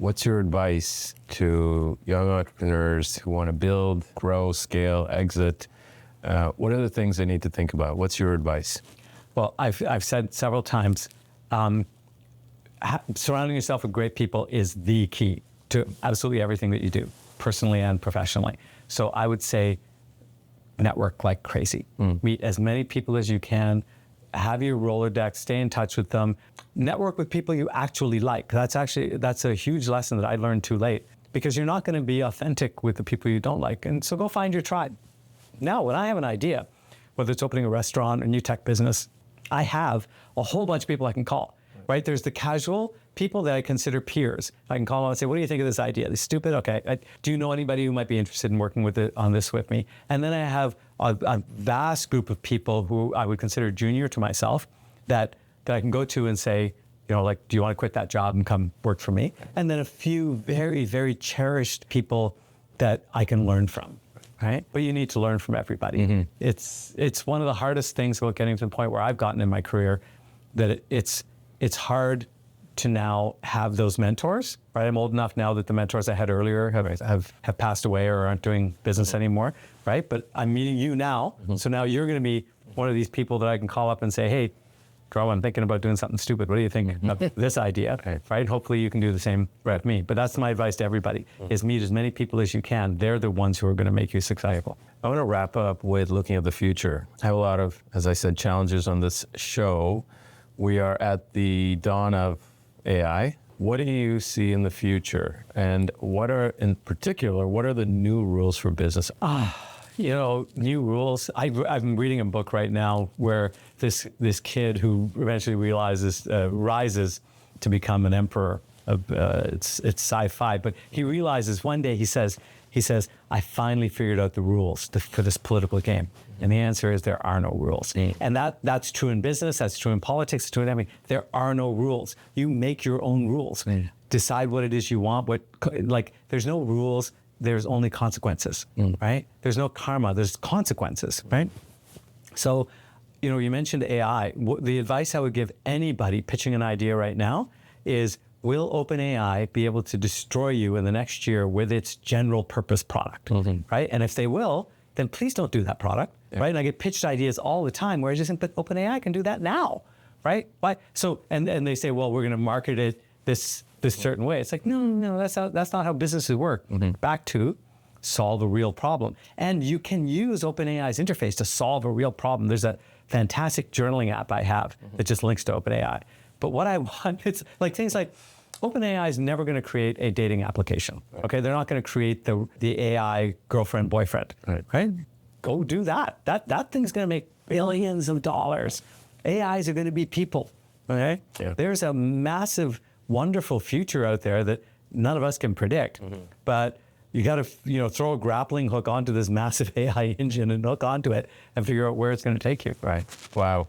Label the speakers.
Speaker 1: what's your advice to young entrepreneurs who want to build, grow, scale, exit? What are the things they need to think about? What's your advice?
Speaker 2: Well, I've said several times, surrounding yourself with great people is the key to absolutely everything that you do, personally and professionally. So I would say network like crazy. Meet as many people as you can, have your Rolodex, stay in touch with them, network with people you actually like. That's a huge lesson that I learned too late, because you're not going to be authentic with the people you don't like. And so go find your tribe. Now, when I have an idea, whether it's opening a restaurant or new tech business, I have a whole bunch of people I can call, right? There's the casual people that I consider peers. I can call them and say, what do you think of this idea? This stupid? Okay. Do you know anybody who might be interested in working on this with me? And then I have a vast group of people who I would consider junior to myself that I can go to and say, do you want to quit that job and come work for me? And then a few very, very cherished people that I can learn from. Right? But you need to learn from everybody. Mm-hmm. It's one of the hardest things about getting to the point where I've gotten in my career, that it's hard to now have those mentors, right? I'm old enough now that the mentors I had earlier have passed away or aren't doing business anymore, right? But I'm meeting you now, so now you're going to be one of these people that I can call up and say, hey, Drew, I'm thinking about doing something stupid. What do you think of this idea, right? Hopefully you can do the same with me. But that's my advice to everybody, is meet as many people as you can. They're the ones who are going to make you successful.
Speaker 1: I want to wrap up with looking at the future. I have a lot of, as I said, challenges on this show. We are at the dawn of AI. What do you see in the future? And what are the new rules for business?
Speaker 2: New rules. I've been reading a book right now where this kid who eventually rises to become an emperor. It's sci-fi, but he realizes one day, he says, I finally figured out the rules for this political game. And the answer is there are no rules. And that's true in business, that's true in politics, it's true in everything. There are no rules. You make your own rules. Decide what it is you want. There's no rules. There's only consequences, right? There's no karma, there's consequences, right? So, you mentioned AI. The advice I would give anybody pitching an idea right now is, will OpenAI be able to destroy you in the next year with its general purpose product, right? And if they will, then please don't do that product, right? And I get pitched ideas all the time where I just think, but OpenAI can do that now, right? Why? So, and they say, well, we're gonna market it this certain way. It's like, no, that's not how businesses work. Back to solve a real problem. And you can use OpenAI's interface to solve a real problem. There's a fantastic journaling app I have that just links to OpenAI. But what I want, it's like things like, OpenAI is never going to create a dating application. Okay, they're not going to create the AI girlfriend, boyfriend, right? Go do that. That thing's going to make billions of dollars. AIs are going to be people, okay? Yeah. There's a massive, wonderful future out there that none of us can predict, but you got to, throw a grappling hook onto this massive AI engine and hook onto it and figure out where it's going to take you.
Speaker 1: Right. Wow.